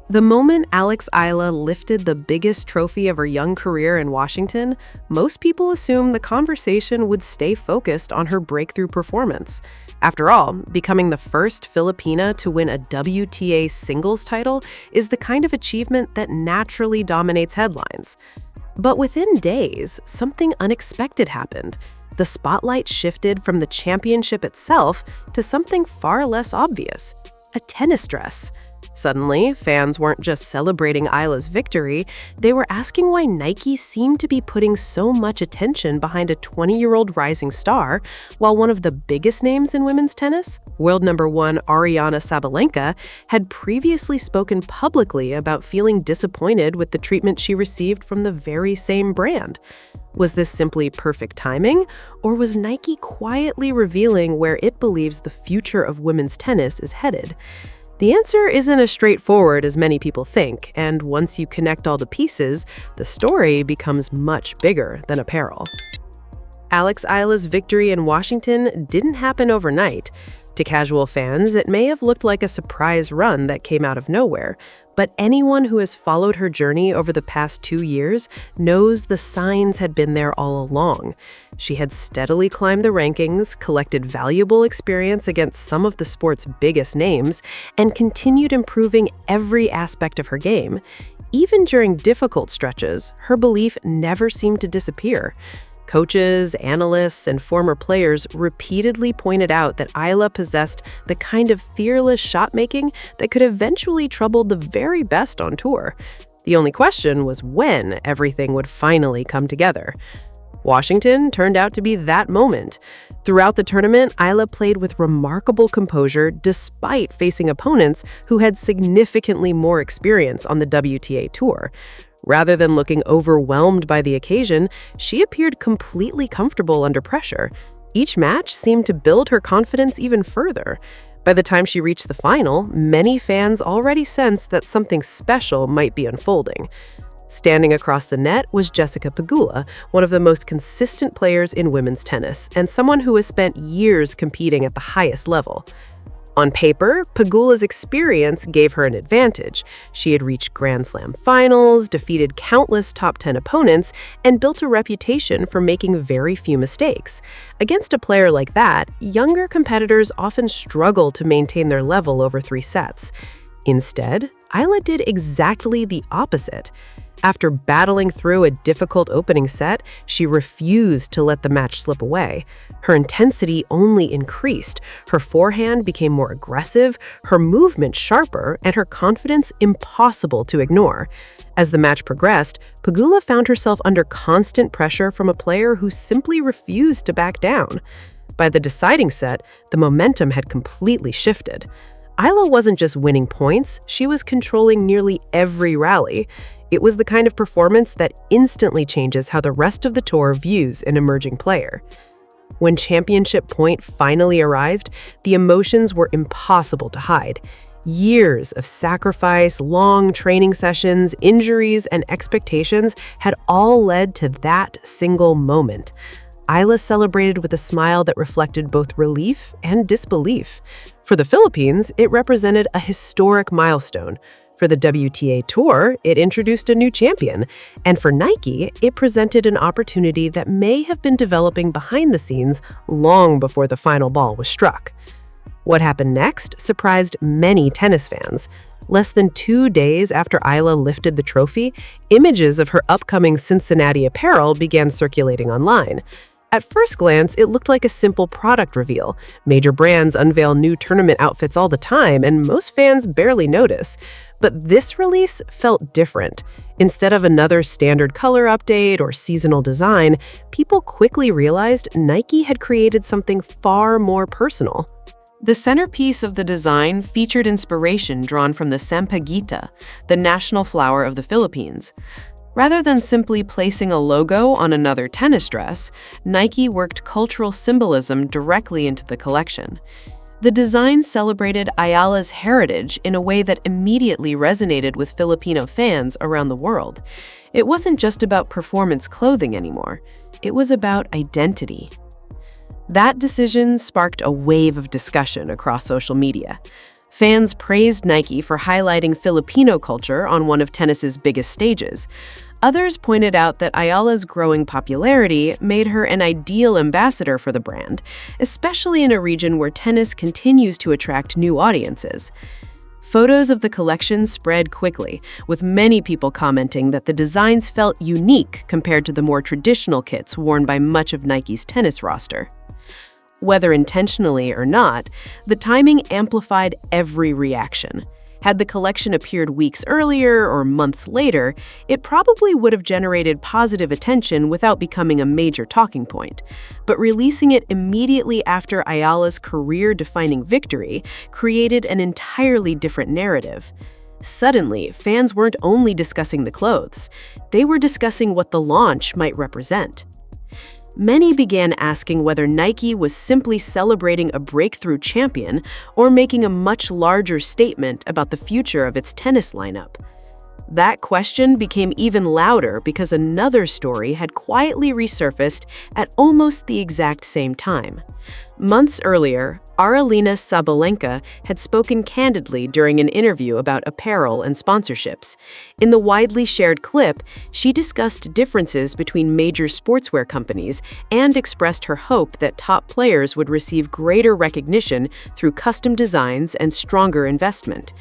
The moment Alex Eala lifted the biggest trophy of her young career in Washington, most people assumed the conversation would stay focused on her breakthrough performance. After all, becoming the first Filipina to win a WTA singles title is the kind of achievement that naturally dominates headlines. But within days, something unexpected happened. The spotlight shifted from the championship itself to something far less obvious: a tennis dress. Suddenly, fans weren't just celebrating Eala's victory, they were asking why Nike seemed to be putting so much attention behind a 20-year-old rising star, while one of the biggest names in women's tennis, world number 1 Aryna Sabalenka, had previously spoken publicly about feeling disappointed with the treatment she received from the very same brand. Was this simply perfect timing, or was Nike quietly revealing where it believes the future of women's tennis is headed? The answer isn't as straightforward as many people think, and once you connect all the pieces, the story becomes much bigger than apparel. Alex Eala's victory in Washington didn't happen overnight. To casual fans, it may have looked like a surprise run that came out of nowhere, but anyone who has followed her journey over the past 2 years knows the signs had been there all along. She had steadily climbed the rankings, collected valuable experience against some of the sport's biggest names, and continued improving every aspect of her game. Even during difficult stretches, her belief never seemed to disappear. Coaches, analysts, and former players repeatedly pointed out that Eala possessed the kind of fearless shot-making that could eventually trouble the very best on tour. The only question was when everything would finally come together. Washington turned out to be that moment. Throughout the tournament, Eala played with remarkable composure despite facing opponents who had significantly more experience on the WTA Tour. Rather than looking overwhelmed by the occasion, she appeared completely comfortable under pressure. Each match seemed to build her confidence even further. By the time she reached the final, many fans already sensed that something special might be unfolding. Standing across the net was Jessica Pegula, one of the most consistent players in women's tennis, and someone who has spent years competing at the highest level. On paper, Pegula's experience gave her an advantage. She had reached Grand Slam finals, defeated countless top 10 opponents, and built a reputation for making very few mistakes. Against a player like that, younger competitors often struggle to maintain their level over 3 sets. Instead, Eala did exactly the opposite. After battling through a difficult opening set, she refused to let the match slip away. Her intensity only increased, her forehand became more aggressive, her movement sharper, and her confidence impossible to ignore. As the match progressed, Pegula found herself under constant pressure from a player who simply refused to back down. By the deciding set, the momentum had completely shifted. Eala wasn't just winning points, she was controlling nearly every rally. It was the kind of performance that instantly changes how the rest of the tour views an emerging player. When championship point finally arrived, the emotions were impossible to hide. Years of sacrifice, long training sessions, injuries, and expectations had all led to that single moment. Eala celebrated with a smile that reflected both relief and disbelief. For the Philippines, it represented a historic milestone. For the WTA Tour, it introduced a new champion. And for Nike, it presented an opportunity that may have been developing behind the scenes long before the final ball was struck. What happened next surprised many tennis fans. Less than 2 days after Eala lifted the trophy, images of her upcoming Cincinnati apparel began circulating online. At first glance, it looked like a simple product reveal. Major brands unveil new tournament outfits all the time, and most fans barely notice. But this release felt different. Instead of another standard color update or seasonal design, people quickly realized Nike had created something far more personal. The centerpiece of the design featured inspiration drawn from the sampaguita, the national flower of the Philippines. Rather than simply placing a logo on another tennis dress, Nike worked cultural symbolism directly into the collection. The design celebrated Eala's heritage in a way that immediately resonated with Filipino fans around the world. It wasn't just about performance clothing anymore. It was about identity. That decision sparked a wave of discussion across social media. Fans praised Nike for highlighting Filipino culture on one of tennis's biggest stages. Others pointed out that Ayala's growing popularity made her an ideal ambassador for the brand, especially in a region where tennis continues to attract new audiences. Photos of the collection spread quickly, with many people commenting that the designs felt unique compared to the more traditional kits worn by much of Nike's tennis roster. Whether intentionally or not, the timing amplified every reaction. Had the collection appeared weeks earlier or months later, it probably would have generated positive attention without becoming a major talking point. But releasing it immediately after Ayala's career-defining victory created an entirely different narrative. Suddenly, fans weren't only discussing the clothes, they were discussing what the launch might represent. Many began asking whether Nike was simply celebrating a breakthrough champion or making a much larger statement about the future of its tennis lineup. That question became even louder because another story had quietly resurfaced at almost the exact same time. Months earlier, Aryna Sabalenka had spoken candidly during an interview about apparel and sponsorships. In the widely shared clip, she discussed differences between major sportswear companies and expressed her hope that top players would receive greater recognition through custom designs and stronger investment.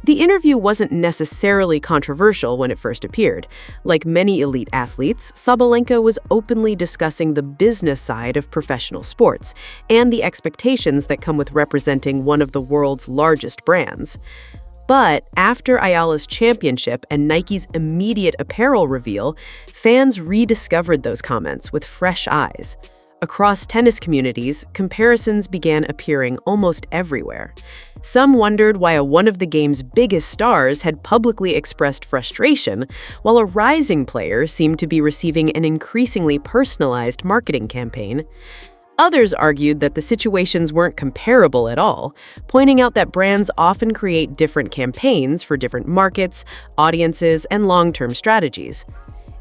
The interview wasn't necessarily controversial when it first appeared. Like many elite athletes, Sabalenka was openly discussing the business side of professional sports and the expectations that come with representing one of the world's largest brands. But after Ayala's championship and Nike's immediate apparel reveal, fans rediscovered those comments with fresh eyes. Across tennis communities, comparisons began appearing almost everywhere. Some wondered why one of the game's biggest stars had publicly expressed frustration, while a rising player seemed to be receiving an increasingly personalized marketing campaign. Others argued that the situations weren't comparable at all, pointing out that brands often create different campaigns for different markets, audiences, and long-term strategies.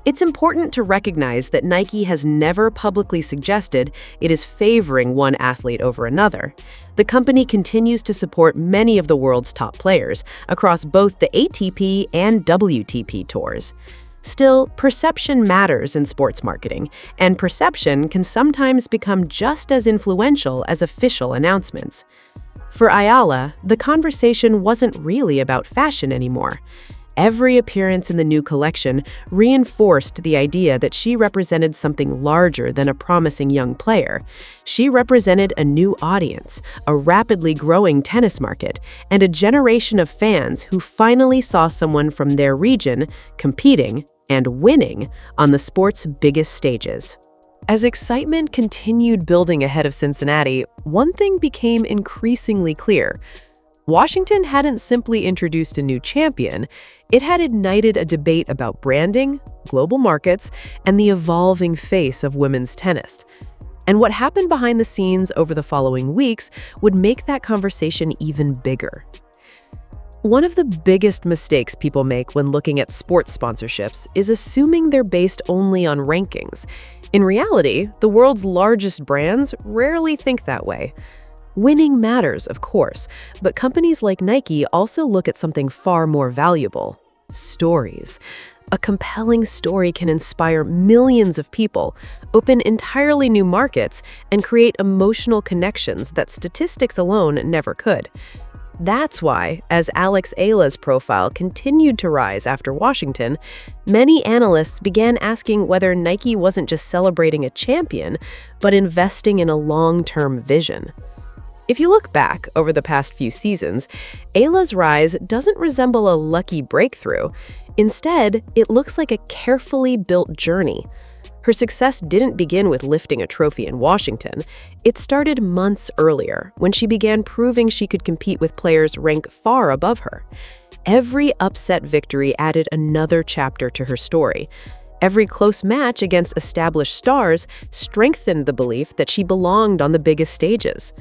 It's important to recognize that Nike has never publicly suggested it is favoring one athlete over another. The company continues to support many of the world's top players across both the ATP and WTP tours. Still, perception matters in sports marketing, and perception can sometimes become just as influential as official announcements. For Ayala, the conversation wasn't really about fashion anymore. Every appearance in the new collection reinforced the idea that she represented something larger than a promising young player. She represented a new audience, a rapidly growing tennis market, and a generation of fans who finally saw someone from their region competing and winning on the sport's biggest stages. As excitement continued building ahead of Cincinnati, one thing became increasingly clear. Washington hadn't simply introduced a new champion, it had ignited a debate about branding, global markets, and the evolving face of women's tennis. And what happened behind the scenes over the following weeks would make that conversation even bigger. One of the biggest mistakes people make when looking at sports sponsorships is assuming they're based only on rankings. In reality, the world's largest brands rarely think that way. Winning matters, of course, but companies like Nike also look at something far more valuable: stories. A compelling story can inspire millions of people, open entirely new markets, and create emotional connections that statistics alone never could. That's why, as Alex Eala's profile continued to rise after Washington, many analysts began asking whether Nike wasn't just celebrating a champion, but investing in a long-term vision. If you look back over the past few seasons, Eala's rise doesn't resemble a lucky breakthrough. Instead, it looks like a carefully built journey. Her success didn't begin with lifting a trophy in Washington. It started months earlier, when she began proving she could compete with players ranked far above her. Every upset victory added another chapter to her story. Every close match against established stars strengthened the belief that she belonged on the biggest stages.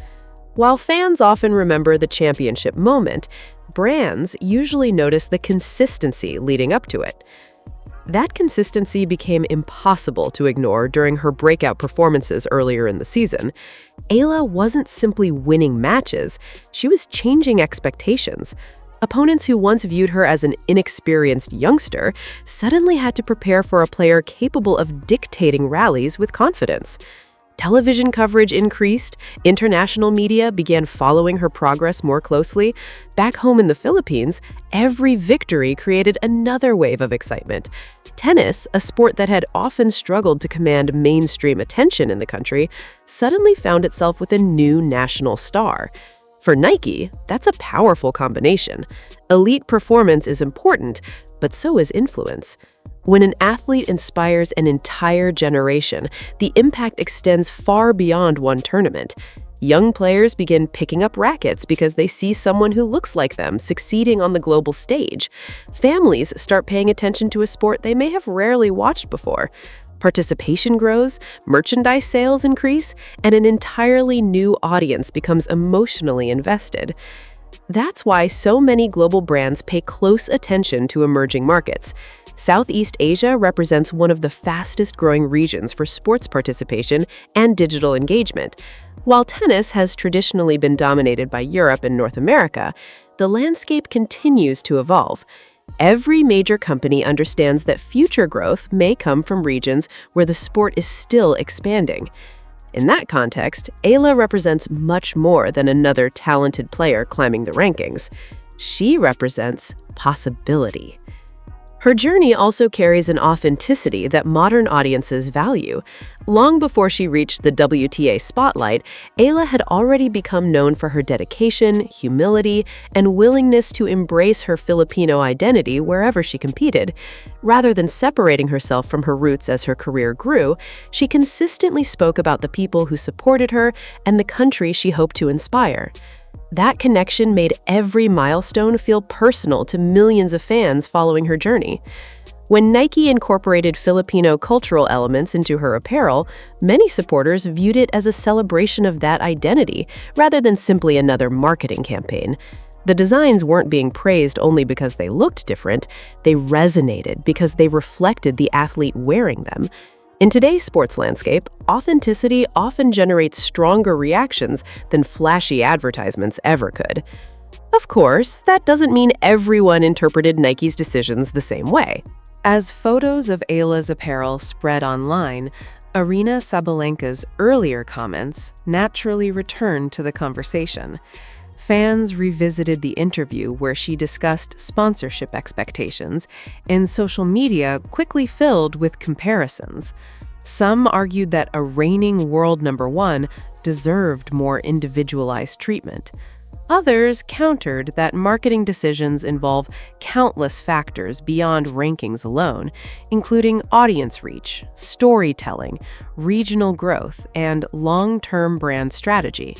While fans often remember the championship moment, brands usually notice the consistency leading up to it. That consistency became impossible to ignore during her breakout performances earlier in the season. Eala wasn't simply winning matches, she was changing expectations. Opponents who once viewed her as an inexperienced youngster suddenly had to prepare for a player capable of dictating rallies with confidence. Television coverage increased, international media began following her progress more closely. Back home in the Philippines, every victory created another wave of excitement. Tennis, a sport that had often struggled to command mainstream attention in the country, suddenly found itself with a new national star. For Nike, that's a powerful combination. Elite performance is important, but so is influence. When an athlete inspires an entire generation, the impact extends far beyond one tournament. Young players begin picking up rackets because they see someone who looks like them succeeding on the global stage. Families start paying attention to a sport they may have rarely watched before. Participation grows, merchandise sales increase, and an entirely new audience becomes emotionally invested. That's why so many global brands pay close attention to emerging markets. Southeast Asia represents one of the fastest-growing regions for sports participation and digital engagement. While tennis has traditionally been dominated by Europe and North America, the landscape continues to evolve. Every major company understands that future growth may come from regions where the sport is still expanding. In that context, Eala represents much more than another talented player climbing the rankings. She represents possibility. Her journey also carries an authenticity that modern audiences value. Long before she reached the WTA spotlight, Eala had already become known for her dedication, humility, and willingness to embrace her Filipino identity wherever she competed. Rather than separating herself from her roots as her career grew, she consistently spoke about the people who supported her and the country she hoped to inspire. That connection made every milestone feel personal to millions of fans following her journey. When Nike incorporated Filipino cultural elements into her apparel, many supporters viewed it as a celebration of that identity rather than simply another marketing campaign. The designs weren't being praised only because they looked different, they resonated because they reflected the athlete wearing them. In today's sports landscape, authenticity often generates stronger reactions than flashy advertisements ever could. Of course, that doesn't mean everyone interpreted Nike's decisions the same way. As photos of Eala's apparel spread online, Aryna Sabalenka's earlier comments naturally returned to the conversation. Fans revisited the interview where she discussed sponsorship expectations, and social media quickly filled with comparisons. Some argued that a reigning world #1 deserved more individualized treatment. Others countered that marketing decisions involve countless factors beyond rankings alone, including audience reach, storytelling, regional growth, and long-term brand strategy.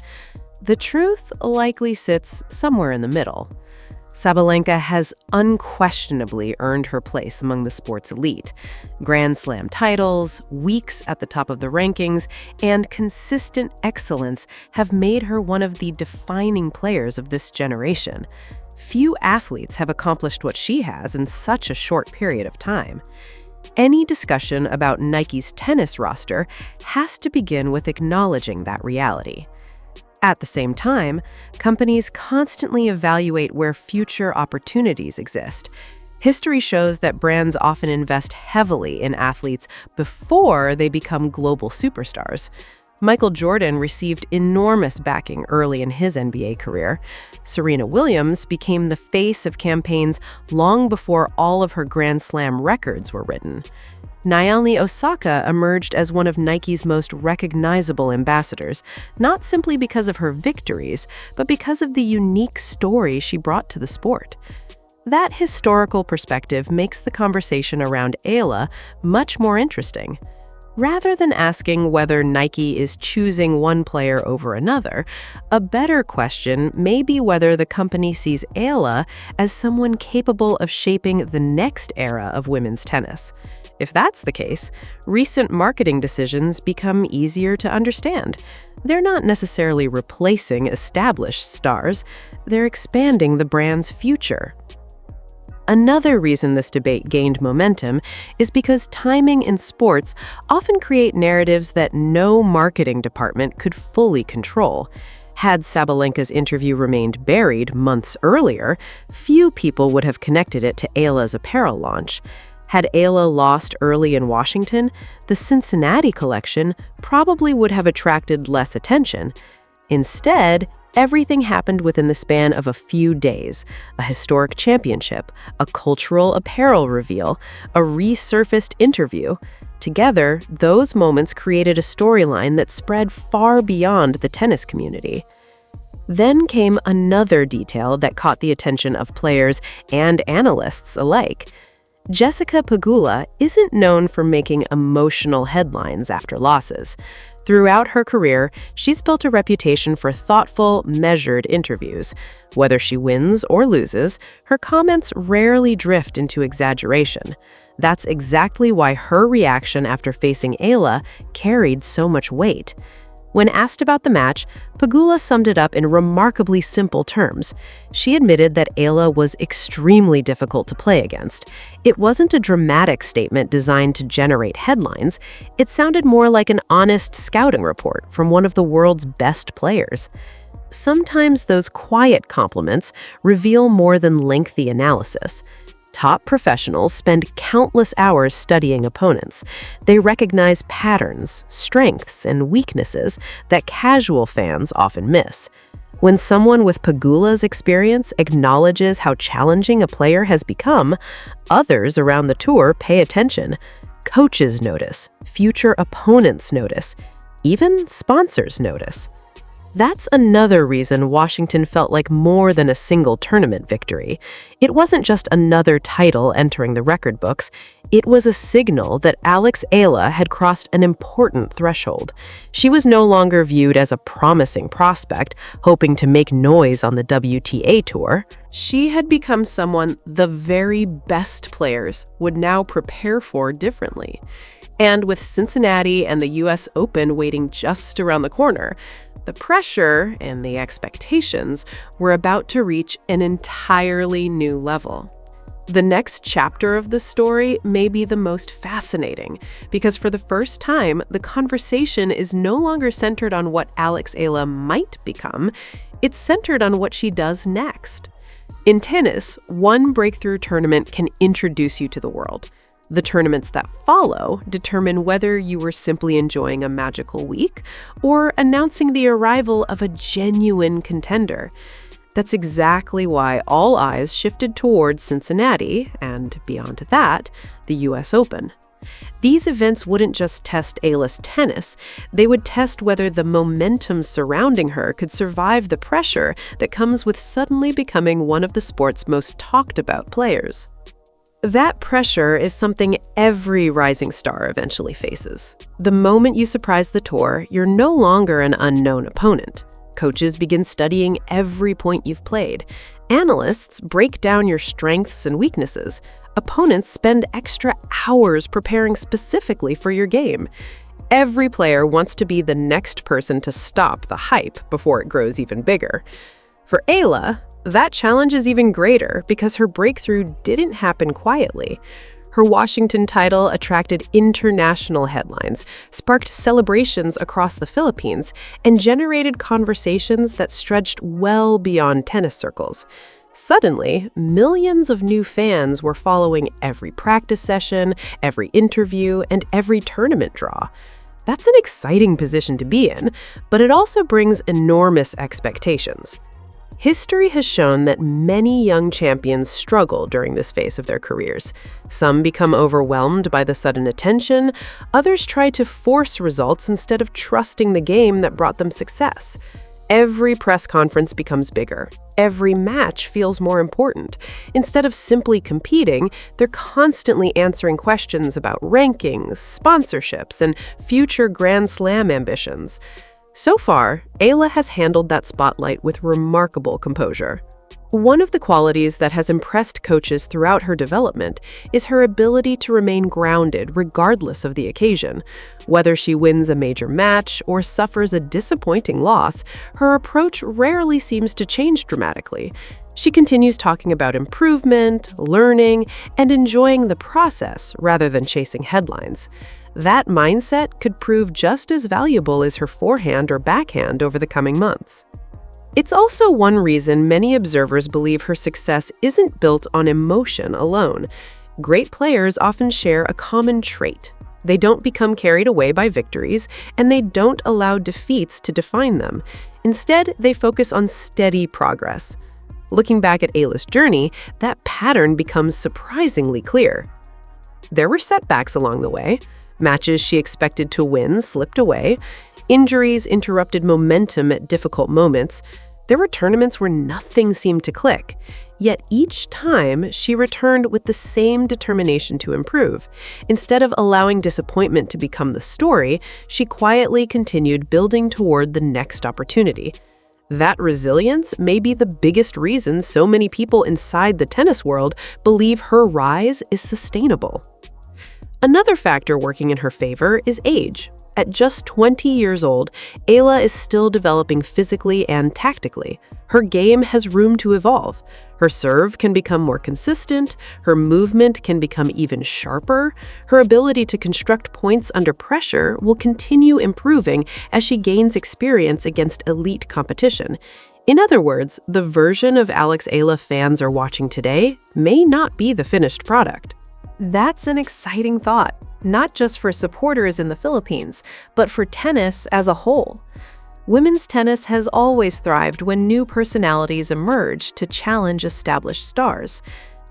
The truth likely sits somewhere in the middle. Sabalenka has unquestionably earned her place among the sport's elite. Grand Slam titles, weeks at the top of the rankings, and consistent excellence have made her one of the defining players of this generation. Few athletes have accomplished what she has in such a short period of time. Any discussion about Nike's tennis roster has to begin with acknowledging that reality. At the same time, companies constantly evaluate where future opportunities exist. History shows that brands often invest heavily in athletes before they become global superstars. Michael Jordan received enormous backing early in his NBA career. Serena Williams became the face of campaigns long before all of her Grand Slam records were written. Naomi Osaka emerged as one of Nike's most recognizable ambassadors, not simply because of her victories, but because of the unique story she brought to the sport. That historical perspective makes the conversation around Eala much more interesting. Rather than asking whether Nike is choosing one player over another, a better question may be whether the company sees Eala as someone capable of shaping the next era of women's tennis. If that's the case, recent marketing decisions become easier to understand. They're not necessarily replacing established stars, they're expanding the brand's future. Another reason this debate gained momentum is because timing in sports often create narratives that no marketing department could fully control. Had Sabalenka's interview remained buried months earlier, few people would have connected it to Eala's apparel launch. Had Eala lost early in Washington, the Cincinnati collection probably would have attracted less attention. Instead, everything happened within the span of a few days: a historic championship, a cultural apparel reveal, a resurfaced interview. Together, those moments created a storyline that spread far beyond the tennis community. Then came another detail that caught the attention of players and analysts alike. Jessica Pegula isn't known for making emotional headlines after losses. Throughout her career, she's built a reputation for thoughtful, measured interviews. Whether she wins or loses, her comments rarely drift into exaggeration. That's exactly why her reaction after facing Eala carried so much weight. When asked about the match, Pegula summed it up in remarkably simple terms. She admitted that Eala was extremely difficult to play against. It wasn't a dramatic statement designed to generate headlines. It sounded more like an honest scouting report from one of the world's best players. Sometimes those quiet compliments reveal more than lengthy analysis. Top professionals spend countless hours studying opponents. They recognize patterns, strengths, and weaknesses that casual fans often miss. When someone with Pegula's experience acknowledges how challenging a player has become, others around the tour pay attention. Coaches notice, future opponents notice, even sponsors notice. That's another reason Washington felt like more than a single tournament victory. It wasn't just another title entering the record books. It was a signal that Alex Eala had crossed an important threshold. She was no longer viewed as a promising prospect, hoping to make noise on the WTA tour. She had become someone the very best players would now prepare for differently. And with Cincinnati and the US Open waiting just around the corner, the pressure and the expectations were about to reach an entirely new level. The next chapter of the story may be the most fascinating, because for the first time, the conversation is no longer centered on what Alex Eala might become. It's centered on what she does next. In tennis, one breakthrough tournament can introduce you to the world. The tournaments that follow determine whether you were simply enjoying a magical week or announcing the arrival of a genuine contender. That's exactly why all eyes shifted towards Cincinnati and, beyond that, the US Open. These events wouldn't just test Eala's tennis, they would test whether the momentum surrounding her could survive the pressure that comes with suddenly becoming one of the sport's most talked about players. That pressure is something every rising star eventually faces. The moment you surprise the tour, you're no longer an unknown opponent. Coaches begin studying every point you've played. Analysts break down your strengths and weaknesses. Opponents spend extra hours preparing specifically for your game. Every player wants to be the next person to stop the hype before it grows even bigger. For Eala, that challenge is even greater because her breakthrough didn't happen quietly. Her Washington title attracted international headlines, sparked celebrations across the Philippines, and generated conversations that stretched well beyond tennis circles. Suddenly, millions of new fans were following every practice session, every interview, and every tournament draw. That's an exciting position to be in, but it also brings enormous expectations. History has shown that many young champions struggle during this phase of their careers. Some become overwhelmed by the sudden attention, others try to force results instead of trusting the game that brought them success. Every press conference becomes bigger. Every match feels more important. Instead of simply competing, they're constantly answering questions about rankings, sponsorships, and future Grand Slam ambitions. So far, Eala has handled that spotlight with remarkable composure. One of the qualities that has impressed coaches throughout her development is her ability to remain grounded regardless of the occasion. Whether she wins a major match or suffers a disappointing loss, her approach rarely seems to change dramatically. She continues talking about improvement, learning, and enjoying the process rather than chasing headlines. That mindset could prove just as valuable as her forehand or backhand over the coming months. It's also one reason many observers believe her success isn't built on emotion alone. Great players often share a common trait. They don't become carried away by victories, and they don't allow defeats to define them. Instead, they focus on steady progress. Looking back at Eala's journey, that pattern becomes surprisingly clear. There were setbacks along the way. Matches she expected to win slipped away. Injuries interrupted momentum at difficult moments. There were tournaments where nothing seemed to click. Yet each time, she returned with the same determination to improve. Instead of allowing disappointment to become the story, she quietly continued building toward the next opportunity. That resilience may be the biggest reason so many people inside the tennis world believe her rise is sustainable. Another factor working in her favor is age. At just 20 years old, Eala is still developing physically and tactically. Her game has room to evolve. Her serve can become more consistent, her movement can become even sharper, her ability to construct points under pressure will continue improving as she gains experience against elite competition. In other words, the version of Alex Eala fans are watching today may not be the finished product. That's an exciting thought, not just for supporters in the Philippines, but for tennis as a whole. Women's tennis has always thrived when new personalities emerge to challenge established stars.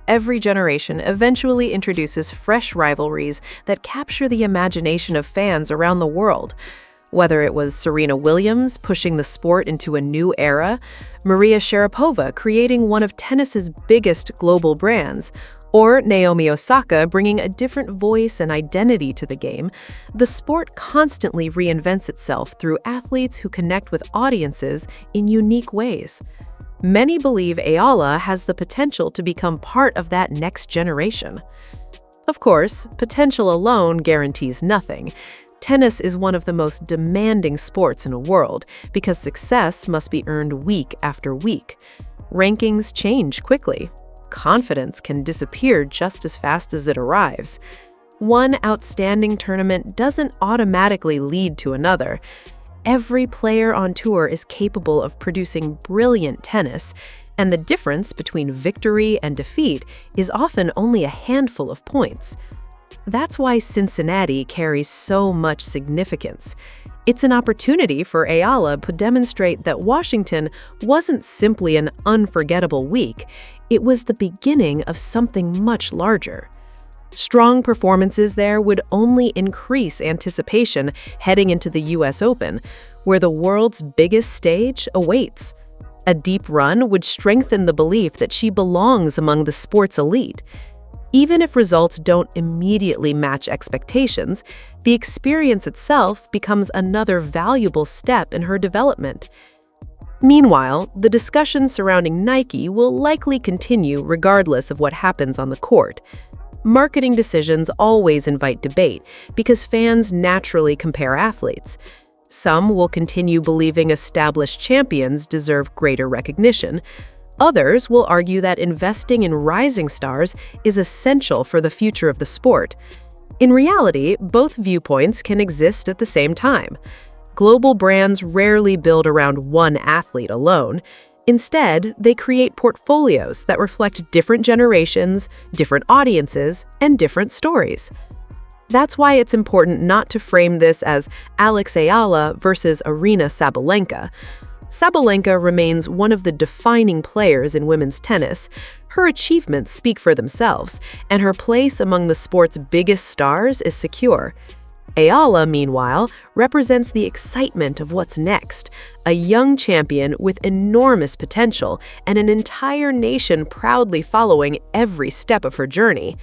Every generation eventually introduces fresh rivalries that capture the imagination of fans around the world. Whether it was Serena Williams pushing the sport into a new era, Maria Sharapova creating one of tennis's biggest global brands, or Naomi Osaka bringing a different voice and identity to the game, the sport constantly reinvents itself through athletes who connect with audiences in unique ways. Many believe Eala has the potential to become part of that next generation. Of course, potential alone guarantees nothing. Tennis is one of the most demanding sports in the world because success must be earned week after week. Rankings change quickly. Confidence can disappear just as fast as it arrives. One outstanding tournament doesn't automatically lead to another. Every player on tour is capable of producing brilliant tennis, and the difference between victory and defeat is often only a handful of points. That's why Cincinnati carries so much significance. It's an opportunity for Eala to demonstrate that Washington wasn't simply an unforgettable week, it was the beginning of something much larger. Strong performances there would only increase anticipation heading into the US Open, where the world's biggest stage awaits. A deep run would strengthen the belief that she belongs among the sport's elite. Even if results don't immediately match expectations, the experience itself becomes another valuable step in her development. Meanwhile, the discussion surrounding Nike will likely continue regardless of what happens on the court. Marketing decisions always invite debate because fans naturally compare athletes. Some will continue believing established champions deserve greater recognition. Others will argue that investing in rising stars is essential for the future of the sport. In reality, both viewpoints can exist at the same time. Global brands rarely build around one athlete alone. Instead, they create portfolios that reflect different generations, different audiences, and different stories. That's why it's important not to frame this as Alex Eala versus Aryna Sabalenka. Sabalenka remains one of the defining players in women's tennis. Her achievements speak for themselves, and her place among the sport's biggest stars is secure. Eala, meanwhile, represents the excitement of what's next, a young champion with enormous potential and an entire nation proudly following every step of her journey.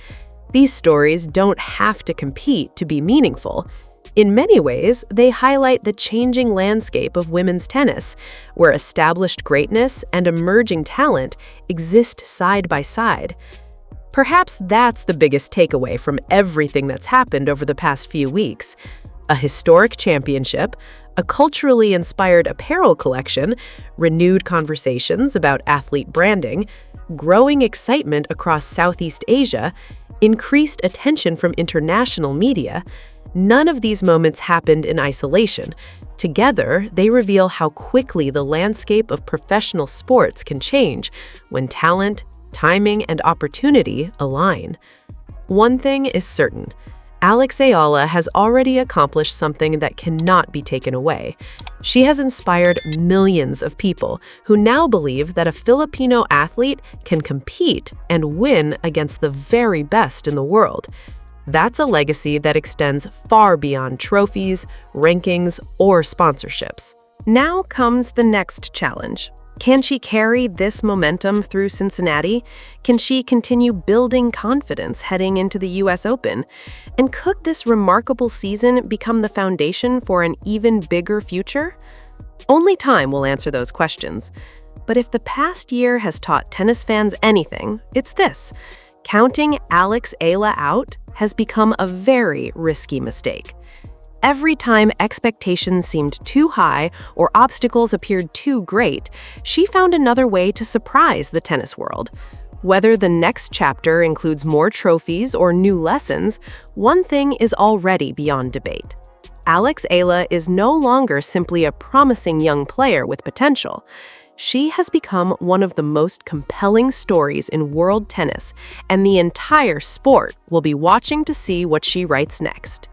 These stories don't have to compete to be meaningful. In many ways, they highlight the changing landscape of women's tennis, where established greatness and emerging talent exist side by side. Perhaps that's the biggest takeaway from everything that's happened over the past few weeks. a historic championship, a culturally inspired apparel collection, renewed conversations about athlete branding, growing excitement across Southeast Asia, increased attention from international media. None of these moments happened in isolation. Together, they reveal how quickly the landscape of professional sports can change when talent, timing, and opportunity align. One thing is certain. Alex Eala has already accomplished something that cannot be taken away. She has inspired millions of people who now believe that a Filipino athlete can compete and win against the very best in the world. That's a legacy that extends far beyond trophies, rankings, or sponsorships. Now comes the next challenge. Can she carry this momentum through Cincinnati? Can she continue building confidence heading into the US Open? And could this remarkable season become the foundation for an even bigger future? Only time will answer those questions. But if the past year has taught tennis fans anything, it's this. Counting Alex Eala out has become a very risky mistake. Every time expectations seemed too high or obstacles appeared too great, she found another way to surprise the tennis world. Whether the next chapter includes more trophies or new lessons, one thing is already beyond debate. Alex Eala is no longer simply a promising young player with potential. She has become one of the most compelling stories in world tennis, and the entire sport will be watching to see what she writes next.